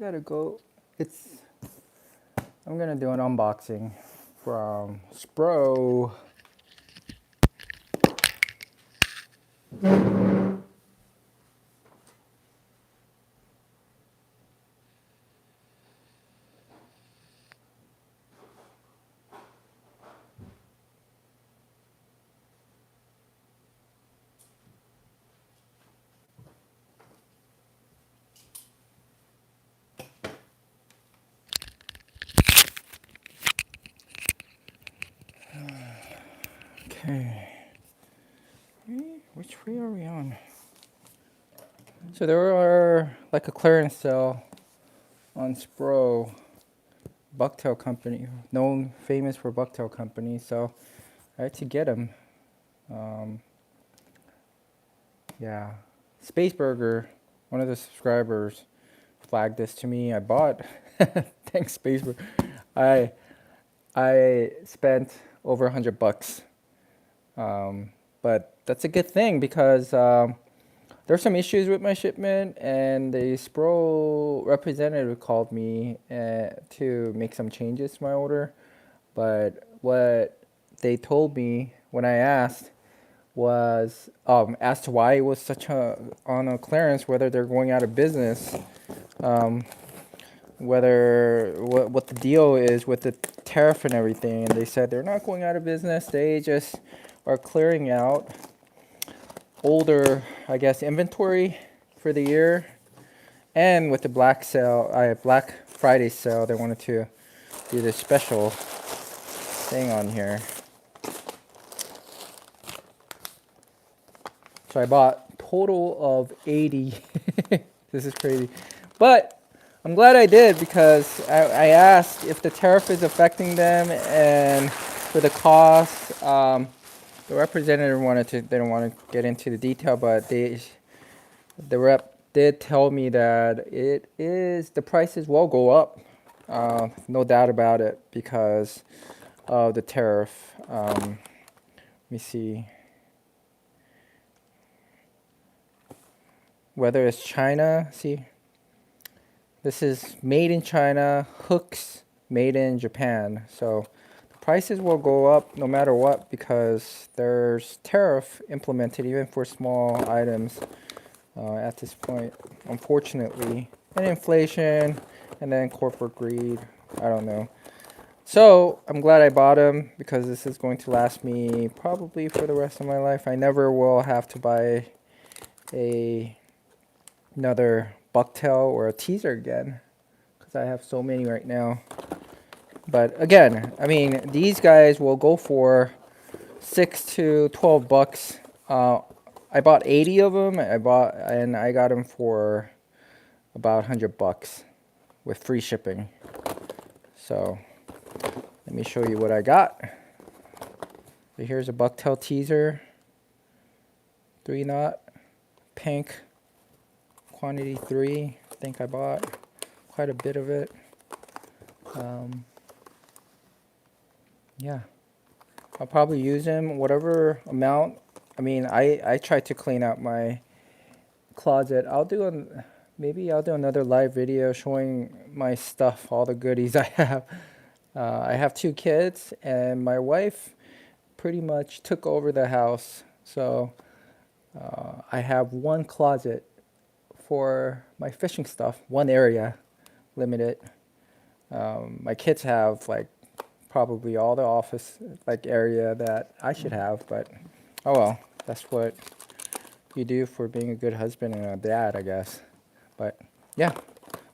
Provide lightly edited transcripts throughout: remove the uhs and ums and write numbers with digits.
gotta go. I'm gonna do an unboxing from SPRO. Okay. Which way are we on? So there are like a clearance sale on SPRO, bucktail company, known famous for bucktail company. So I had to get them. Yeah, Space Burger, one of the subscribers, flagged this to me. I bought. Thanks, Space Burger. I spent over $100, but that's a good thing because there's some issues with my shipment, and the SPRO representative called me to make some changes to my order. But what they told me when I asked was as to why it was such on a clearance, whether they're going out of business, whether what the deal is with the tariff and everything. And they said they're not going out of business. They just are clearing out older, I guess, inventory for the year. And with the Black Friday sale, they wanted to do this special thing on here. So I bought total of 80. This is crazy. But I'm glad I did because I asked if the tariff is affecting them and for the cost. The representative they didn't want to get into the detail, but the rep did tell me that the prices will go up. No doubt about it because of the tariff. Let me see. Whether it's China, see, this is made in China, hooks made in Japan. So the prices will go up no matter what because there's tariff implemented even for small items at this point, unfortunately. And inflation, and then corporate greed, I don't know. So I'm glad I bought them because this is going to last me probably for the rest of my life. I never will have to buy another bucktail or a teaser again because I have so many right now. But again, I mean, these guys will go for $6 to $12. I bought 80 of them. And I got them for about $100 with free shipping. So let me show you what I got. So here's a bucktail teaser, 3-knot, pink. Quantity 3, I think I bought quite a bit of it. Yeah, I'll probably use them whatever amount. I mean, I try to clean out my closet. Maybe I'll do another live video showing my stuff, all the goodies I have. I have 2 kids, and my wife pretty much took over the house. So I have one closet for my fishing stuff, one area, limited. My kids have like probably all the office like area that I should have, but oh well, that's what you do for being a good husband and a dad, I guess. But yeah,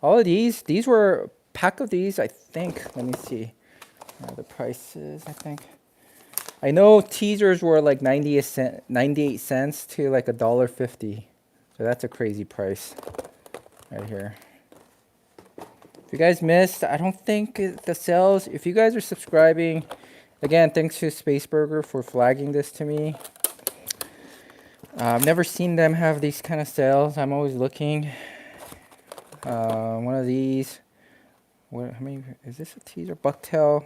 all of these were a pack of these, I think. Let me see the prices. I know teasers were like 98 cents to like $1.50. So that's a crazy price right here. If you guys missed, I don't think the sales, if you guys are subscribing, again, thanks to Space Burger for flagging this to me. I've never seen them have these kind of sales. I'm always looking. One of these, how many, is this a teaser? Bucktail,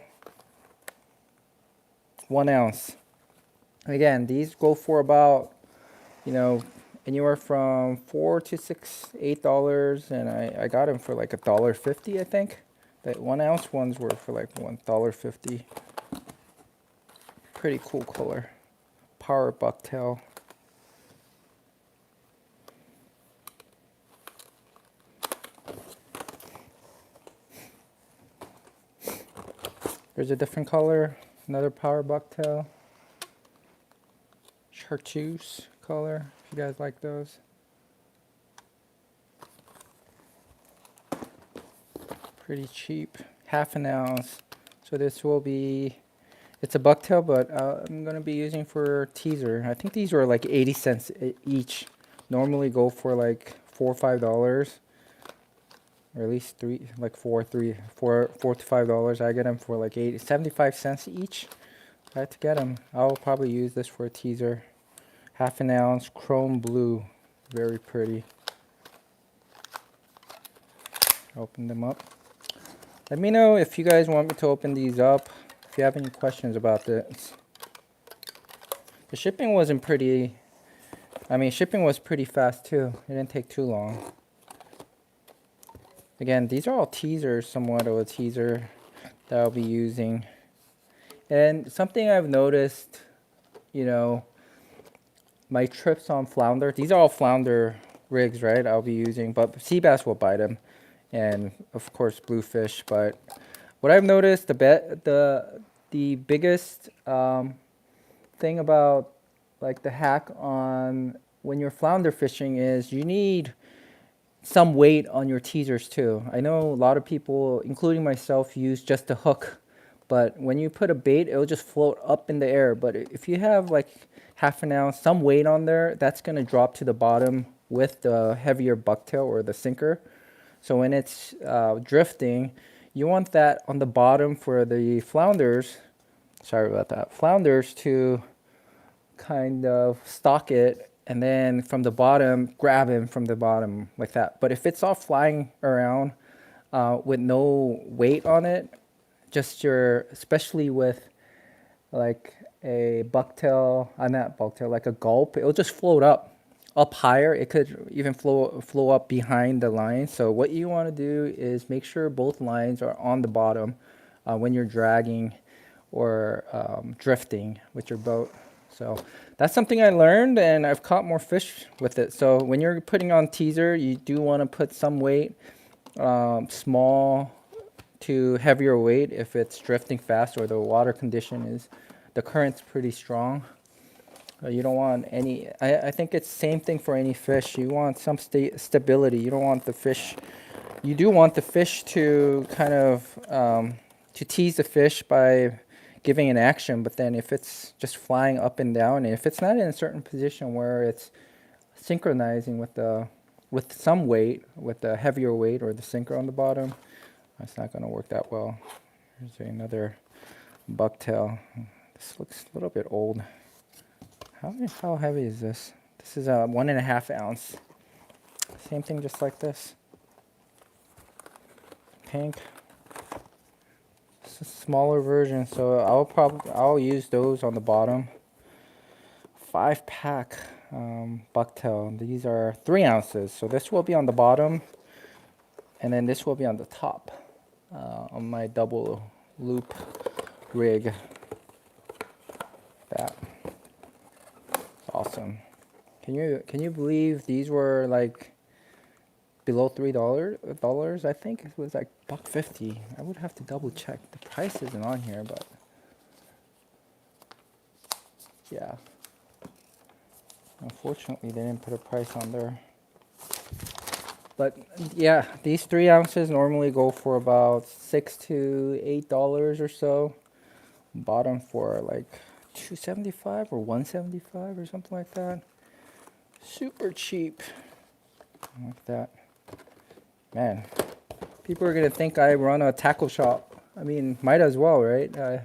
1 ounce. Again, these go for about, anywhere from $4 to $8, and I got them for like $1.50, I think. The 1 ounce ones were for like $1.50. Pretty cool color. Power bucktail. There's a different color, another power bucktail. Chartreuse color, if you guys like those. Pretty cheap, half an ounce. So this will be, it's a bucktail, but I'm gonna be using for teaser. I think these were like 80 cents each. Normally go for like $4 or $5. Or at least four to $5. I get them for like 75 cents each. I had to get them. I'll probably use this for a teaser. Half an ounce, chrome blue, very pretty. Open them up. Let me know if you guys want me to open these up. If you have any questions about this. The shipping wasn't pretty. I mean, shipping was pretty fast too. It didn't take too long. Again, these are all teasers, somewhat of a teaser that I'll be using. And something I've noticed, you know, my trips on flounder, these are all flounder rigs, right? I'll be using, but sea bass will bite them, and of course bluefish. But what I've noticed, the biggest thing about like the hack on when you're flounder fishing is you need some weight on your teasers too. I know a lot of people, including myself, use just a hook, but when you put a bait, it'll just float up in the air. But if you have like half an ounce, some weight on there, that's gonna drop to the bottom with the heavier bucktail or the sinker. So when it's drifting, you want that on the bottom for the flounders, sorry about that, flounders to kind of stock it, and then from the bottom, grab him from the bottom like that. But if it's all flying around with no weight on it, just especially with like a bucktail, not bucktail, like a gulp, it'll just float up higher. It could even flow up behind the line. So what you want to do is make sure both lines are on the bottom when you're dragging or drifting with your boat. So that's something I learned, and I've caught more fish with it. So when you're putting on teaser, you do want to put some weight, small to heavier weight if it's drifting fast or the water condition is, the current's pretty strong. You don't want any, I think it's the same thing for any fish. You want some stability. You don't want the fish, you do want the fish to kind of, to tease the fish by giving an action, but then if it's just flying up and down, and if it's not in a certain position where it's synchronizing with some weight, with the heavier weight or the sinker on the bottom, that's not going to work that well. Here's another bucktail. This looks a little bit old. How heavy is this? This is a 1.5 ounce. Same thing, just like this. Pink. It's a smaller version, so I'll use those on the bottom. 5-pack bucktail. These are 3 ounces, so this will be on the bottom, and then this will be on the top on my double loop rig. That. Awesome. Can you believe these were like below $3? I think it was like $1.50. I would have to double check. The price isn't on here, but yeah. Unfortunately, they didn't put a price on there. But yeah, these 3 ounces normally go for about $6 to $8 or so. Bottom for like $2.75 or $1.75 or something like that. Super cheap. Like that. Man, people are gonna think I run a tackle shop. I mean, might as well, right? I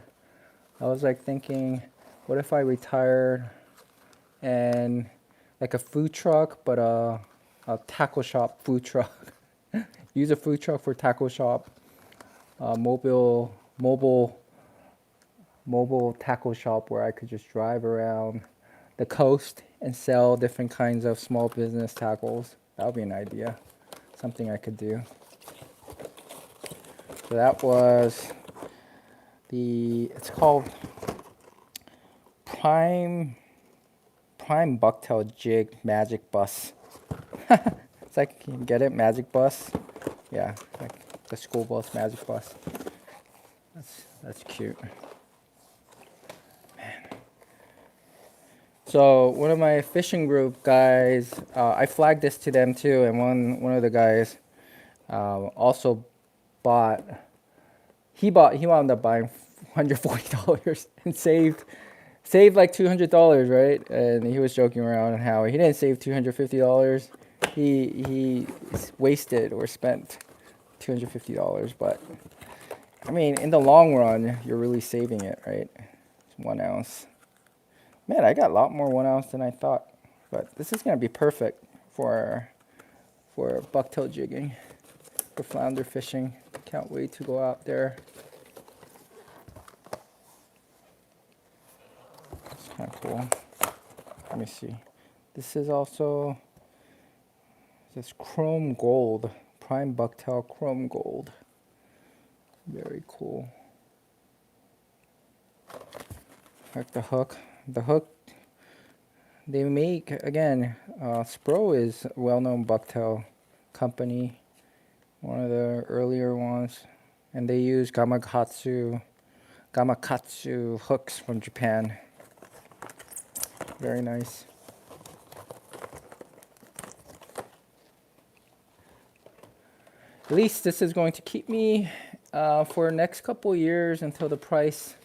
was like thinking, what if I retired and like a food truck, but a tackle shop food truck. Use a food truck for tackle shop. Mobile tackle shop where I could just drive around the coast and sell different kinds of small business tackles. That would be an idea. Something I could do. So that was it's called Prime Bucktail Jig Magic Bus. It's like, can you get it? Magic Bus? Yeah, like the school bus, Magic Bus. That's cute. Man. So one of my fishing group guys, I flagged this to them too, and one of the guys also bought. He wound up buying $140 and saved like $200, right? And he was joking around how he didn't save $250. He wasted or spent $250, but I mean, in the long run, you're really saving it, right? It's 1 ounce. Man, I got a lot more 1 ounce than I thought, but this is gonna be perfect for bucktail jigging, for flounder fishing. Can't wait to go out there. It's kind of cool. Let me see. This is also this chrome gold, prime bucktail chrome gold. Very cool. Like the hook. The hook they make, again, SPRO is a well-known bucktail company, one of the earlier ones, and they use gamakatsu hooks from Japan. Very nice. At least this is going to keep me for the next couple years until the price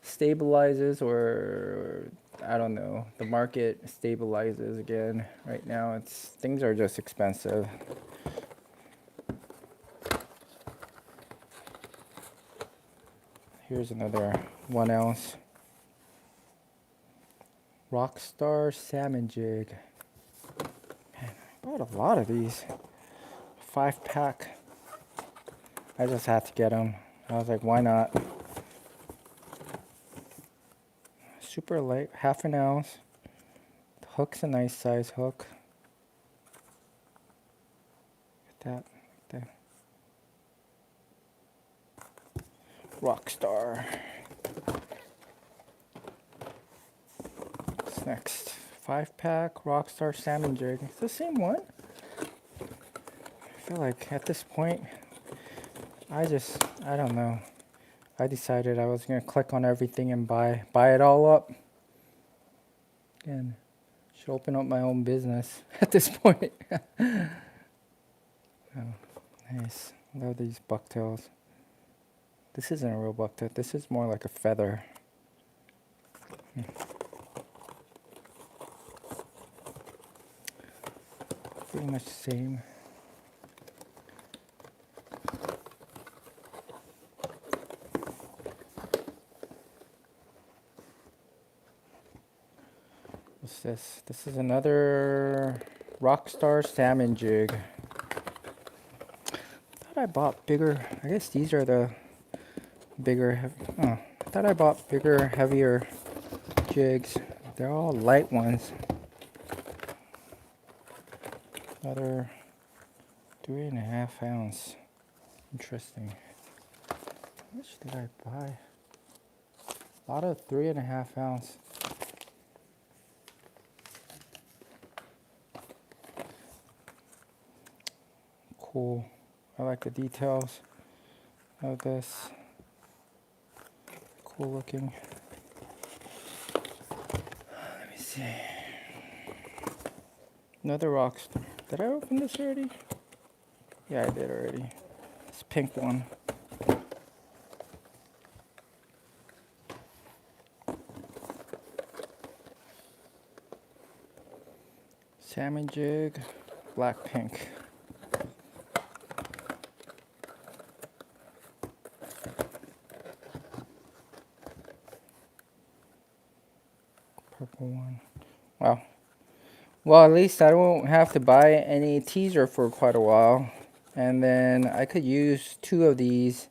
stabilizes, or I don't know, the market stabilizes again. Right now things are just expensive. Here's another 1 ounce Rockstar salmon jig. Man, I bought a lot of these. 5-pack. I just had to get them. I was like, why not? Super light, 1/2 ounce. The hook's a nice size hook. Look at that, like that. Rockstar. What's next? 5-pack Rockstar salmon jig. It's the same one. I feel like at this point, I don't know. I decided I was gonna click on everything and buy it all up. Again, should open up my own business at this point. Oh, nice. Love these bucktails. This isn't a real bucktail. This is more like a feather. Pretty much the same. What's this? This is another Rockstar salmon jig. I thought I bought bigger. I guess these are the bigger. I thought I bought bigger, heavier jigs. They're all light ones. Another 3.5 ounce. Interesting. How much did I buy? A lot of 3.5 ounce. Cool. I like the details of this. Cool looking. Let me see. Another Rockstar. Did I open this already? Yeah, I did already. This pink one. Salmon jig, black pink. Purple one. Wow. Well, at least I won't have to buy any teaser for quite a while. And then I could use 2 of these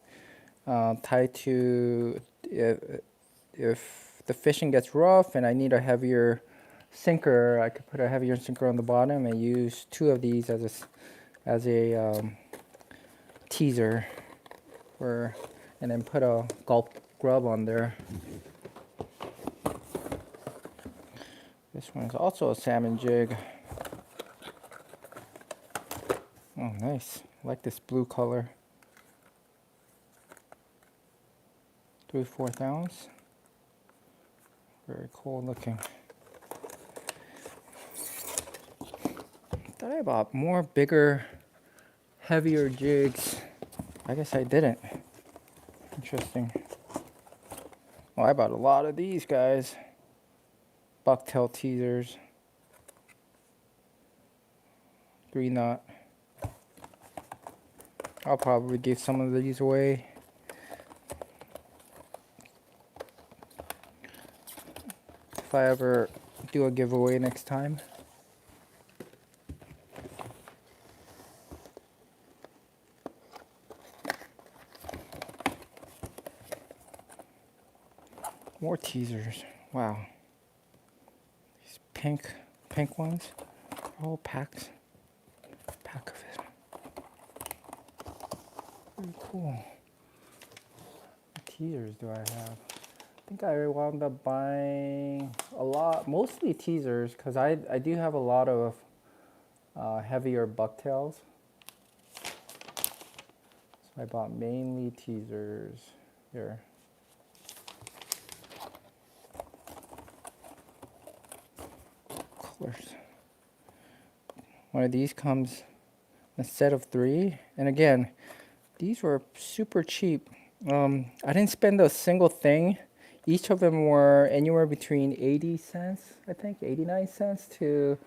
tied to if the fishing gets rough and I need a heavier sinker, I could put a heavier sinker on the bottom and use 2 of these as a teaser, and then put a gulp grub on there. This one is also a salmon jig. Oh, nice. I like this blue color. 3/4 ounce. Very cool looking. Thought I bought more bigger, heavier jigs. I guess I didn't. Interesting. Oh, I bought a lot of these guys. Bucktail teasers. 3-knot. I'll probably give some of these away. If I ever do a giveaway next time. More teasers. Wow. These pink ones. All packs. Pack of it. Very cool. What teasers do I have? I think I wound up buying a lot, mostly teasers, because I do have a lot of heavier bucktails. So I bought mainly teasers here. Colors. One of these comes in a set of 3, and again, these were super cheap. I didn't spend a single thing. Each of them were anywhere between 80 cents, I think, 89 cents to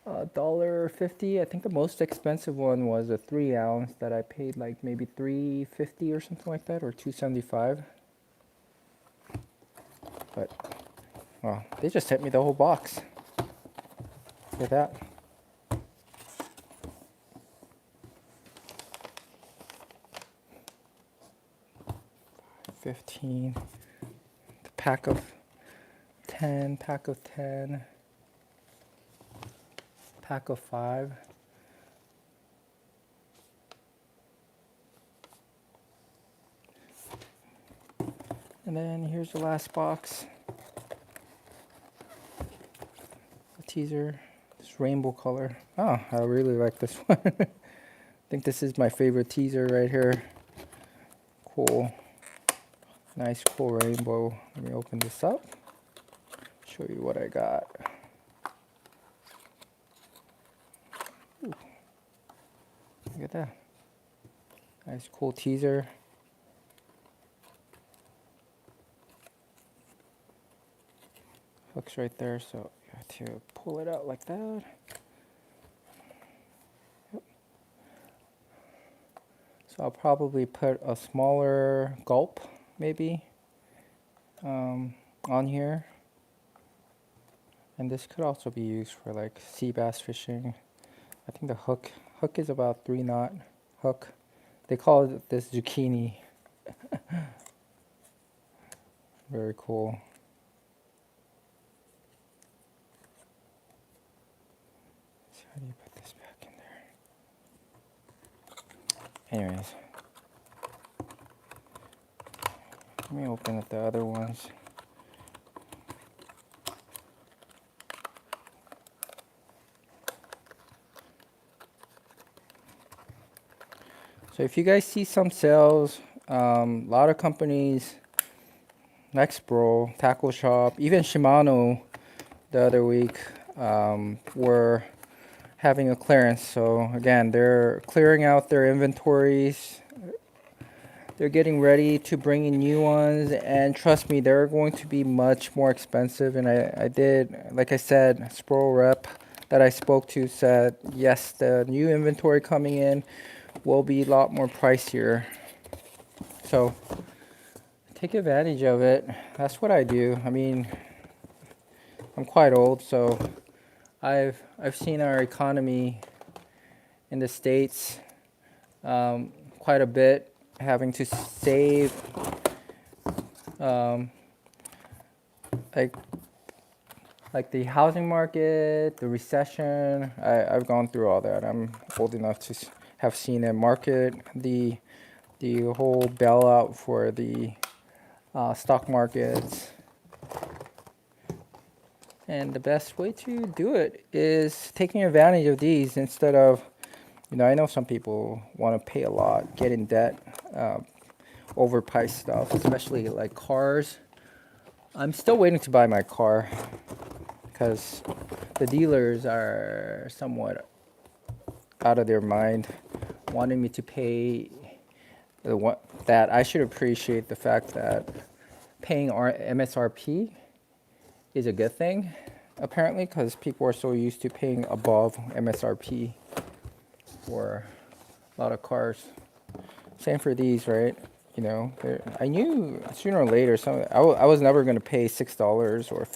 $1.50. I think the most expensive one was a 3 ounce that I paid like maybe $3.50 or something like that, or $2.75. But, well, they just sent me the whole box. Look at that. 15. The pack of 10, pack of 10, pack of 5. And then here's the last box. A teaser, this rainbow color. Oh, I really like this one. I think this is my favorite teaser right here. Cool. Nice cool rainbow. Let me open this up. Show you what I got. Ooh. Look at that. Nice cool teaser. Hook's right there, so you have to pull it out like that. Yep. So I'll probably put a smaller gulp, maybe, on here. And this could also be used for like sea bass fishing. I think the hook is about 3-knot hook. They call it this zucchini. Very cool. So how do you put this back in there? Anyways, let me open up the other ones. So if you guys see some sales, a lot of companies, like SPRO, Tackle Shop, even Shimano the other week, were having a clearance. So again, they're clearing out their inventories. They're getting ready to bring in new ones, and trust me, they're going to be much more expensive. And I did, like I said, SPRO rep that I spoke to said, yes, the new inventory coming in will be a lot more pricier. So take advantage of it. That's what I do. I mean, I'm quite old, so I've seen our economy in the States quite a bit, having to save like like the housing market, the recession. I've gone through all that. I'm old enough to have seen a market, the whole bailout for the stock markets. And the best way to do it is taking advantage of these instead of, I know some people want to pay a lot, get in debt, overpriced stuff, especially like cars. I'm still waiting to buy my car because the dealers are somewhat out of their mind, wanting me to pay that I should appreciate the fact that paying our MSRP is a good thing, apparently, because people are so used to paying above MSRP for a lot of cars. Same for these, right? I knew sooner or later I was never going to pay $6 or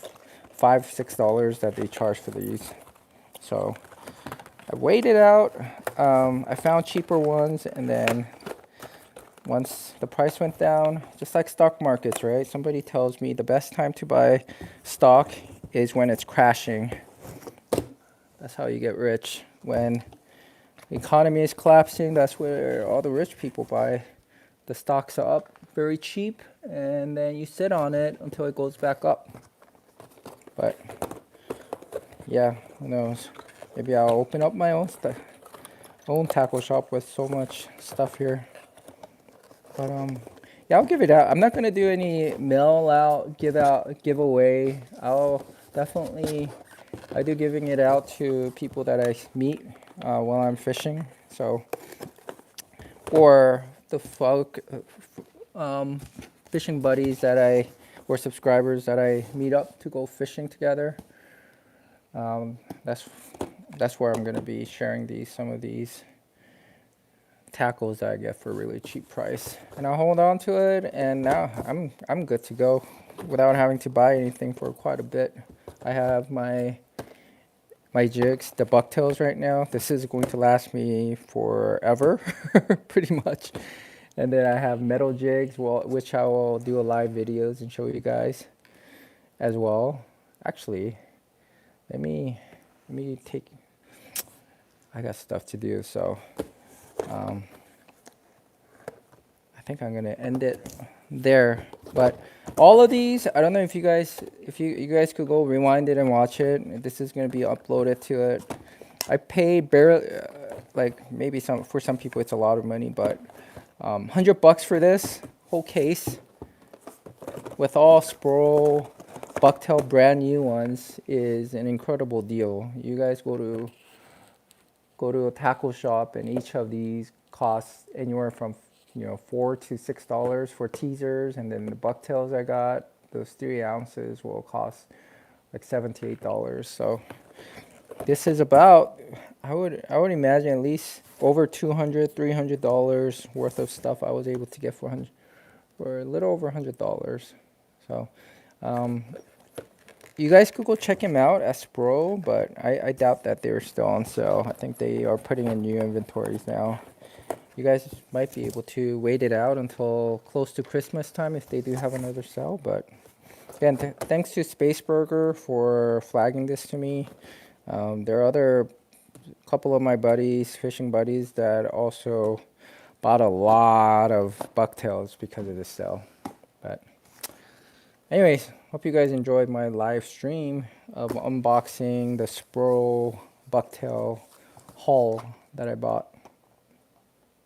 $5-6 that they charge for these. So I waited out. I found cheaper ones, and then once the price went down, just like stock markets, right? Somebody tells me the best time to buy stock is when it's crashing. That's how you get rich. When the economy is collapsing, that's where all the rich people buy. The stock's are up very cheap, and then you sit on it until it goes back up. But yeah, who knows? Maybe I'll open up my own tackle shop with so much stuff here. But yeah, I'll give it out. I'm not gonna do any mail out, giveaway. I do giving it out to people that I meet while I'm fishing. So, or the fishing buddies or subscribers that I meet up to go fishing together. That's where I'm gonna be sharing some of these tackles that I get for a really cheap price, and I'll hold on to it. And now I'm good to go without having to buy anything for quite a bit. I have my jigs, the bucktails right now. This is going to last me forever, pretty much. And then I have metal jigs, which I will do a live videos and show you guys as well. Actually, let me take. I got stuff to do, so I think I'm gonna end it there. But all of these, I don't know if you guys could go rewind it and watch it. This is gonna be uploaded to it. I pay barely, like maybe for some people it's a lot of money, but $100 for this whole case with all SPRO bucktail brand new ones is an incredible deal. You guys go to a tackle shop, and each of these costs anywhere from $4 to $6 for teasers, and then the bucktails I got, those 3 ounces, will cost like $7 to $8. So this is about, I would imagine, at least over $200-300 worth of stuff I was able to get for a little over $100. So you guys could go check him out at SPRO, but I doubt that they're still on sale. I think they are putting in new inventories now. You guys might be able to wait it out until close to Christmas time if they do have another sale. But again, thanks to Spaceburger for flagging this to me. There are couple of my fishing buddies, that also bought a lot of bucktails because of this sale. But anyways, hope you guys enjoyed my live stream of unboxing the SPRO bucktail haul that I bought.